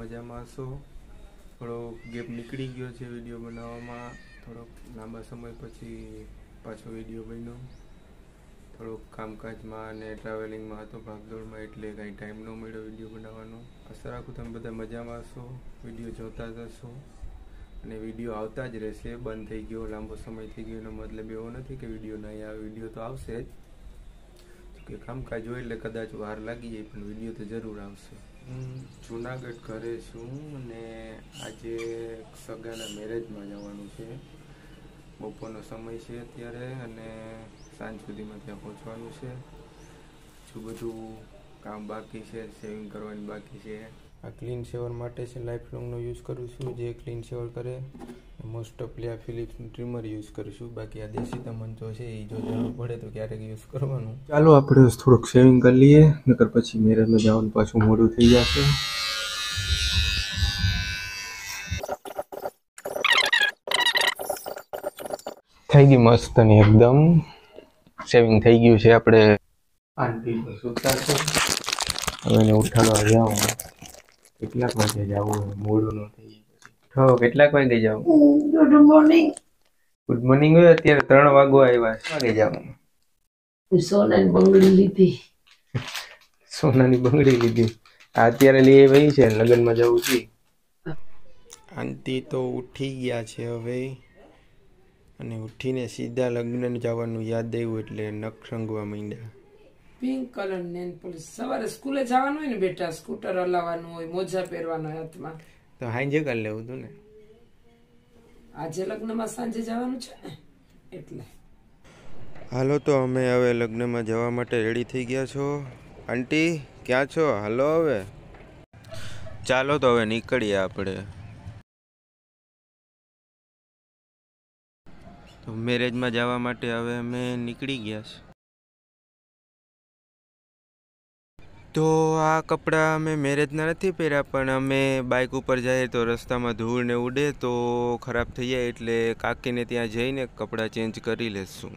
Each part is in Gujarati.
મજામાં હશો। થોડો ગેપ નીકળી ગયો છે વિડીયો બનાવવામાં, થોડોક લાંબા સમય પછી પાછો વિડીયો બન્યો। થોડુંક કામકાજમાં અને ટ્રાવેલિંગમાં હતો, ભાગદોડમાં, એટલે કાંઈ ટાઈમ ન મળ્યો વિડીયો બનાવવાનો। આશા રાખું તમે બધા મજામાં હશો, વિડીયો જોતા જ હશો અને વિડીયો આવતા જ રહેશે। બંધ થઈ ગયો, લાંબો સમય થઈ ગયો એનો મતલબ એવો નથી કે વિડીયો નહીં આવે, વિડીયો તો આવશે જ, કે કામકાજ હોય એટલે કદાચ વાર લાગી જાય પણ વિડીયો તો જરૂર આવશે। જુનાગઢ ઘરે છું અને આજે સગાના મેરેજમાં જવાનું છે। બપોરનો સમય છે અત્યારે અને સાંજ સુધીમાં ત્યાં પહોંચવાનું છે। હજુ બધું કામ બાકી છે, સેવિંગ કરવાની બાકી છે। આ ક્લીન શેવર માટે છે, લાઈફ લોંગનો યુઝ કરું છું, જે ક્લીન શેવર કરે। મોસ્ટ ઓફલી આ ફિલિપ્સનું ટ્રીમર યુઝ કરું છું, બાકી આ દેશી તમંચો છે એ જો જરૂર પડે તો ક્યારેક યુઝ કરવાનું। ચાલો આપણે થોડુંક સેવિંગ કરી લઈએ, નકર પછી મેરેજમાં જવાનું પાછું મોડું થઈ જશે। થઈ ગઈ મસ્ત ની એકદમ સેવિંગ થઈ ગયું છે। આપણે આંટી તો સુતા છે, હવે એને ઉઠાડવા જાઉં। કેટલાક વાગે જવું, મોડું ન થઈ જાય પછી। કેટલાક વાગે જાવ? Good morning. ગુડ મોર્નિંગ હોય અત્યારે 3 વાગવા આવ્યા, વાગે જાવ? સોનાની બંગડી લીધી। સોનાની બંગડી લીધી અત્યારે લઈ આવી છે, લગ્નમાં જવું છે। આંટી તો ઉઠી ગયા છે હવે, અને ઉઠીને સીધા લગ્ન જવાનું યાદ આવ્યું એટલે નખ રંગવા માંડ્યા। પિંક કલર નેલ પોલિશ, સવારે સ્કૂલે જવાનું હોય ને બેટા, સ્કૂટર હલાવવાનું હોય, મોજા પહેરવાનો હાથમાં, તો હાંજે કરી લેવું તું ને। આજે લગ્નમાં સાંજે જવાનું છે ને એટલે। હાલો તો અમે હવે લગ્નમાં જવા માટે રેડી થઈ ગયા છો। આંટી ક્યાં છો? હાલો હવે ચાલો તો હવે નીકળીએ આપણે। તો મેરેજમાં જવા માટે હવે અમે નીકળી ગયા છે। તો આ કપડાં અમે મેરેજના નથી પહેર્યા, પણ અમે બાઇક ઉપર જઈએ તો રસ્તામાં ધૂળ ને ઉડે તો ખરાબ થઈ જાય, એટલે કાકીને ત્યાં જઈને કપડાં ચેન્જ કરી લેશું।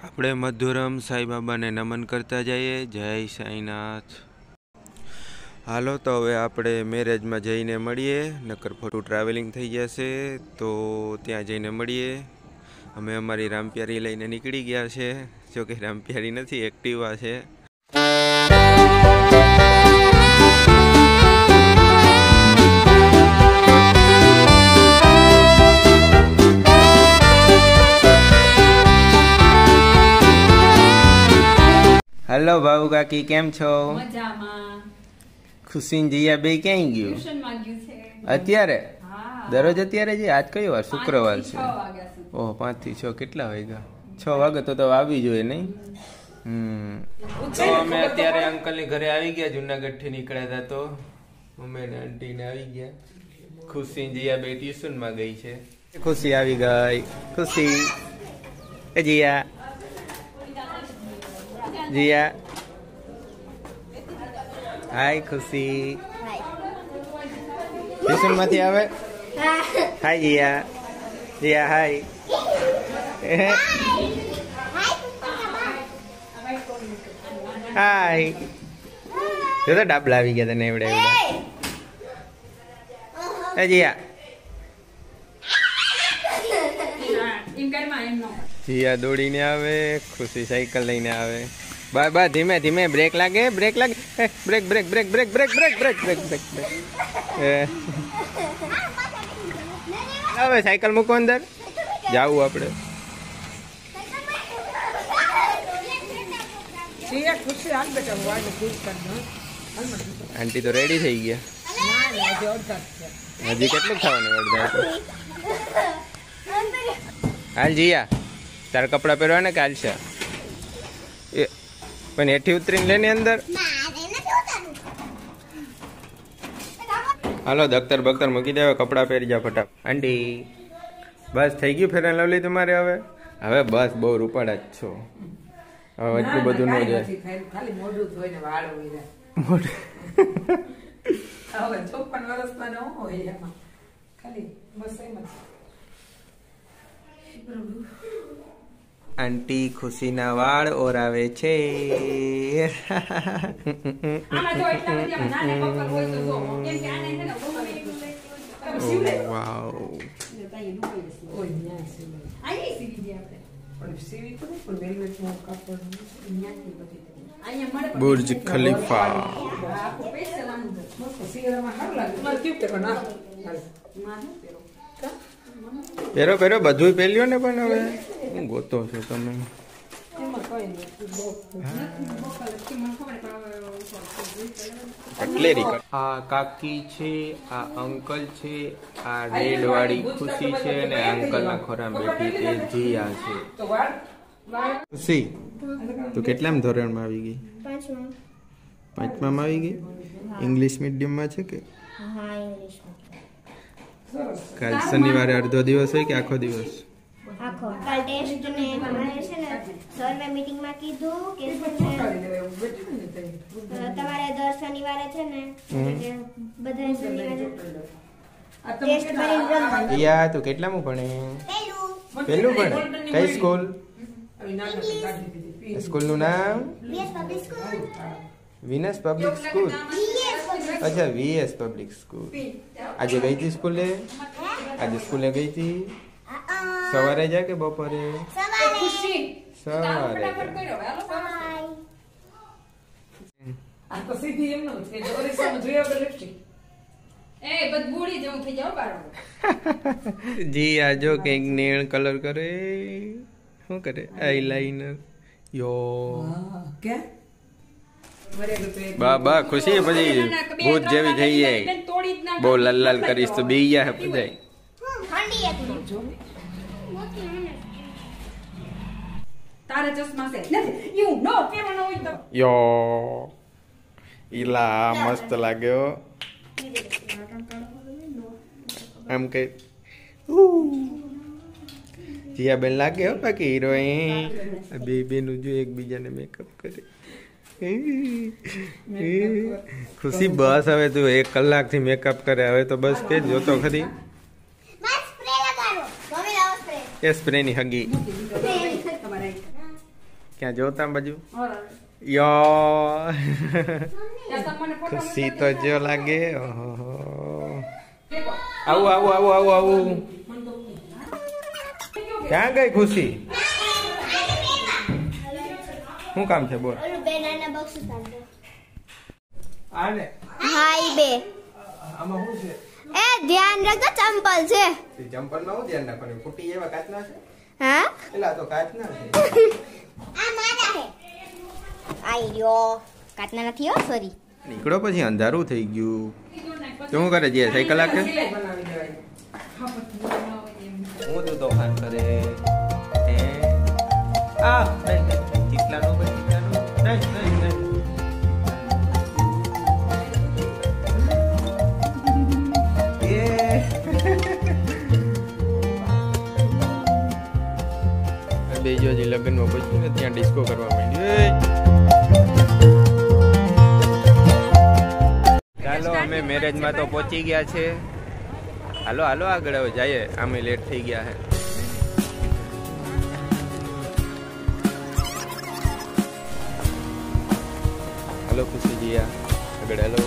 આપણે મધુરમ સાંઈબાબાને નમન કરતા જઈએ। જય સાંઈનાથ। હાલો તો હવે આપણે મેરેજમાં જઈને મળીએ, નકર ખોટું ટ્રાવેલિંગ થઈ જશે, તો ત્યાં જઈને મળીએ। અમે અમારી રામપ્યારી લઈને નીકળી ગયા છે, જોકે રામપ્યારી નથી, એક્ટિવા છે। હેલો બાબુ કાકી, કેમ છો? મજામાં। ખુશી જીયા બે ક્યાં ગયું? ટ્યુશન માં ગયું છે અત્યારે? હા, દરરોજ અત્યારે જ? આજ કયો વાર? શુક્રવાર છે। 6 વાગ્યા સુધી। ઓહ, 5 થી 6 કેટલા વાગ્યા? 6 વાગે તો આવી જોઈએ નહીં? તો અમે અત્યારે અંકલની ઘરે આવી ગયા, જુનાગઢ થી નીકળ્યા હતા તો મમ્મી ને આંટી ને આવી ગયા। ખુશી જીયા બે ટ્યુશન માં ગઈ છે। ખુશી આવી ગઈ। ખુશી એ જીયા, જીયા હાય। ખુશી ટ્યુશન માંથી આવે? હાય જીયા, જીયા હાય। હાય, જો તો ડાબલા આવી ગયા તને એવડે એવડે। એ જીયા, જીયા દોડીને આવે, ખુશી સાયકલ લઈને આવે। બા બા ધીમે ધીમે, બ્રેક લાગે, બ્રેક લાગે, brake brake brake brake brake brake brake brake brake brake. હવે સાયકલ મૂકો અંદર, જાવું આપણે। આંટી તો રેડી થઈ ગયા, હજી કેટલું ખાવાનું અડધા? હાલ જીયા, તારા કપડા પહેરવાને કાલ છે એ, પણ હેઠી ઉતરીને લેની અંદર। હાલો દખ્તર બખ્તર મૂકી દેવા, કપડા પહેરી જા ફટાફટ। આંટી બસ થઈ ગયું ફેર લવલી તમારે? હવે બસ, બહુ રૂપાળા જ છો હવે, એટલું બધું ન જાય। ખાલી મોઢું ધોઈને વાળ હોય મોઢું હવે 54 વર્ષના ન હોય એમાં, ખાલી બસ એમ જ। પ્રભુ આંટી ખુશીના વાળ ઓરાવે છે. આમાં જો એટલા બધા નાને પપ્પા હોય તો જો કેમ કે આને છે ને વાવ. ઓય ન્યા સીવે. આની સીવી દે આપણે પણ સીવી તો નહીં, પણ વેલ્વેટનું કાપડ ન્યાથી બધી અહીંયા મળે બુર્જ ખલીફા. આખું સ્પેશિયલ આનું છે. મસ્ત સીવડામાં સારું લાગે. તમારે કેવું તે પણ હાલ. માં શું પેલો પહેરો પહેરો બધું પહેર્યું ને, પણ હવે હું ગોતો છો તમે. એમાં કઈ નથી. બહુ કટલેરી. આ કાકી છે, આ અંકલ છે, આ રેડ વાળી ખુશી છે, અને આ અંકલના ખોરામાં બેઠી તે જીયા છે. તો વાળ ખુશી, તું કેટલામ ધોરણમાં આવી ગઈ? પાંચમામાં આવી ગઈ. ઇંગ્લિશ મીડિયમમાં છે કે? સરસ. કાલ શનિવારે અડધો દિવસ હોય કે આખો દિવસ? આખો કાલ ટેસ્ટ ને તમારે છે ને સર મીટિંગમાં કીધું કે છે ને પકડી દેવાય એવું બેઠું ને તઈ. તમારે દર શનિવારે છે ને કે બધા શનિવારે આ તમે ટેસ્ટ ભરી રમવાનું. યા તું કેટલામાં ભણે? પહેલું ભણે? કઈ સ્કૂલ? આવી નાટક કાઢી દીધી. સ્કૂલનું નામ VS public school Venus public school. અચ્છા, વીએસ પબ્લિક સ્કૂલ. આજે ગઈ હતી સ્કૂલે? આજે સ્કૂલે ગઈ હતી? સવારે જા કે બપોરે? સવારે ખુશી સવારે જા. કર્યો હાલો આ તો સીધી એમ ન કે ઓરિસ્સામાં જોયા વગર લિપસ્ટિક. એ બધ બુડી જેવું થઈ જાવ બાર જી આ જો કંઈક નેલ કલર કરે. શું કરે? આઈલાઇનર. યો કે મરે ગયો તો એક બા બા ખુશી પછી ભૂત જેવી થઈ જાય. તોડી જ ના બહુ લાલ લાલ કરીશ તો બી ગયા બધા. ઠંડી હતી જો ને. તારે ચશ્મા છે નથી યુ નો પહેરવાનો હોય તો યો ઈલા મસ્ત લાગ્યો. આમ કે જીયા બેન લાગે હો બાકી હિરોઈન. બે બેનું જો એકબીજાને મેકઅપ કરે. ખુશી બસ હવે તું 1 કલાકથી મેકઅપ કરે, હવે તો બસ કે જોતો ખરી. બસ સ્પ્રે લગાડો તમે લાવો સ્પ્રે એ સ્પ્રેની હગી તમારે ક્યાં જોતા બાજુ? ઓર યો ત્યાં તમને ફોટો ખુશી તો જો લાગે. ઓહો આવું આવું આવું આવું આવું. ક્યાં ગઈ ખુશી? શું કામ છે બોલ? ઓલું બેનાના બોક્સ ઉતારજો આને હાઈ બે આમાં શું છે? એ ધ્યાન રાખજો ચંપલ છે જમ્પર માં હું ધ્યાન રાખવાનું? ફૂટી એવા કાચના છે? હા એલા તો કાચના છે. આ મારા હે આઈ રહ્યો કાટના નથી હો સોરી નીકળો પછી અંધારું થઈ ગયું. તો શું કરે છે? સાયકલ હાકે? સિલાઈ બનાવી દેવાય. હું તો તોફાન કરે. હે આ ચીટલાનો ભાઈ ચીટલાનો નહીં નહીં નહીં. બેજો જે લગ્નમાં પહોંચ્યું ને ત્યાં ડિસ્કો કરવા માંડ્યું. ચાલો અમે મેરેજમાં તો પહોંચી ગયા છે. હાલો હાલો આગળ હવે જઈએ, અમે લેટ થઈ ગયા છે. હાલો ખુશીજી આગળ હાલો.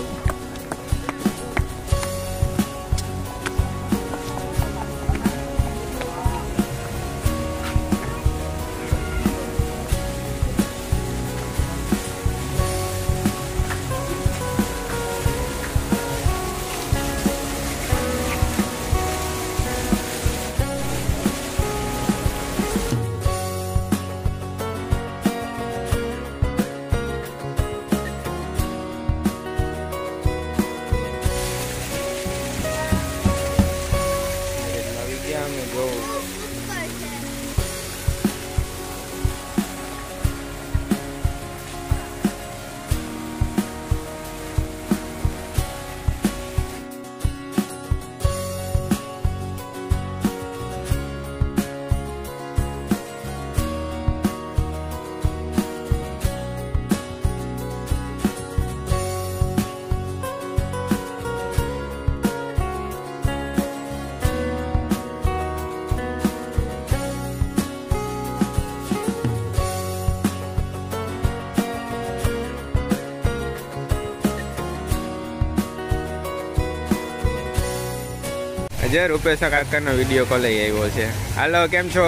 આજે રૂપેશા કાકાનો વિડીયો કોલ આવ્યો છે. હાલો, કેમ છો?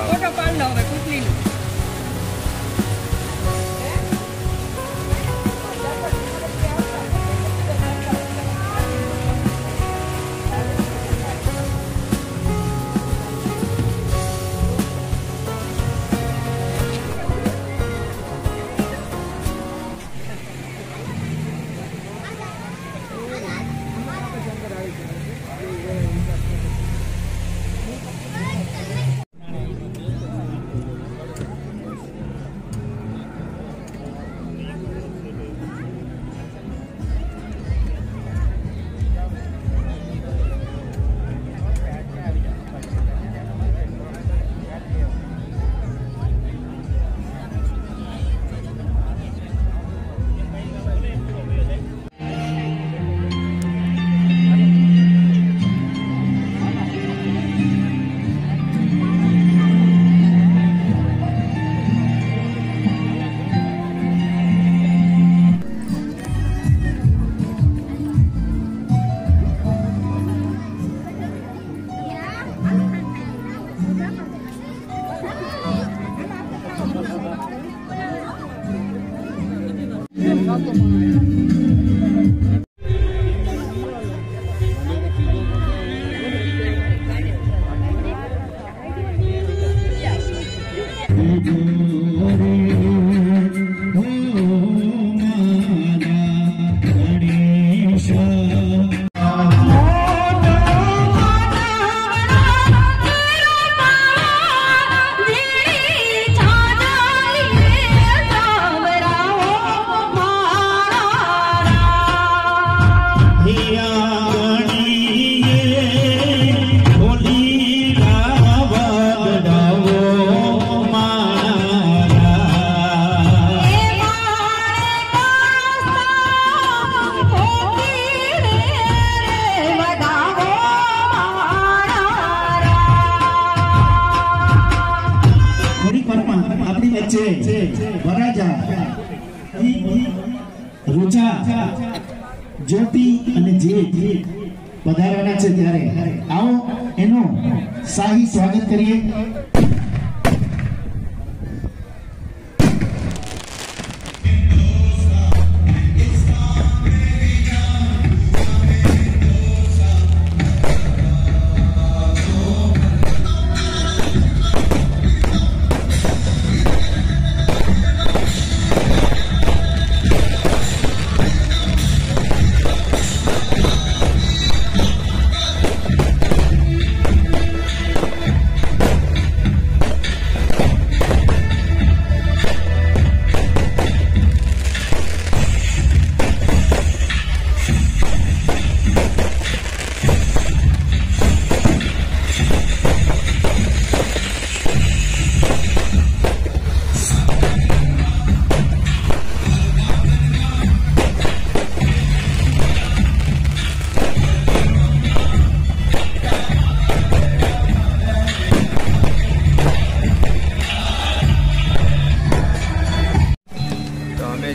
ફોટો પાડ લો હવે પુતલીનો. રૂચા, જ્યોતિ અને જે પધારવાના છે ત્યારે આવો એનું શાહી સ્વાગત કરીએ.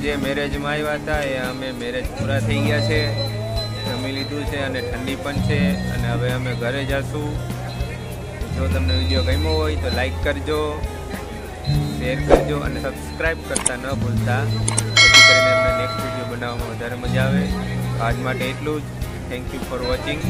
જે મેરેજમાં આવ્યા હતા એ અમે મેરેજ પૂરા થઈ ગયા છે, જમી લીધું છે અને ઠંડી પણ છે અને હવે અમે ઘરે જઈશું. જો તમને વિડીયો ગમ્યો હોય તો લાઈક કરજો, શેર કરજો અને સબસ્ક્રાઈબ કરતા ન ભૂલતા, જેથી કરીને અમને નેક્સ્ટ વિડીયો બનાવવામાં વધારે મજા આવે. આજ માટે એટલું જ. Thank you for watching.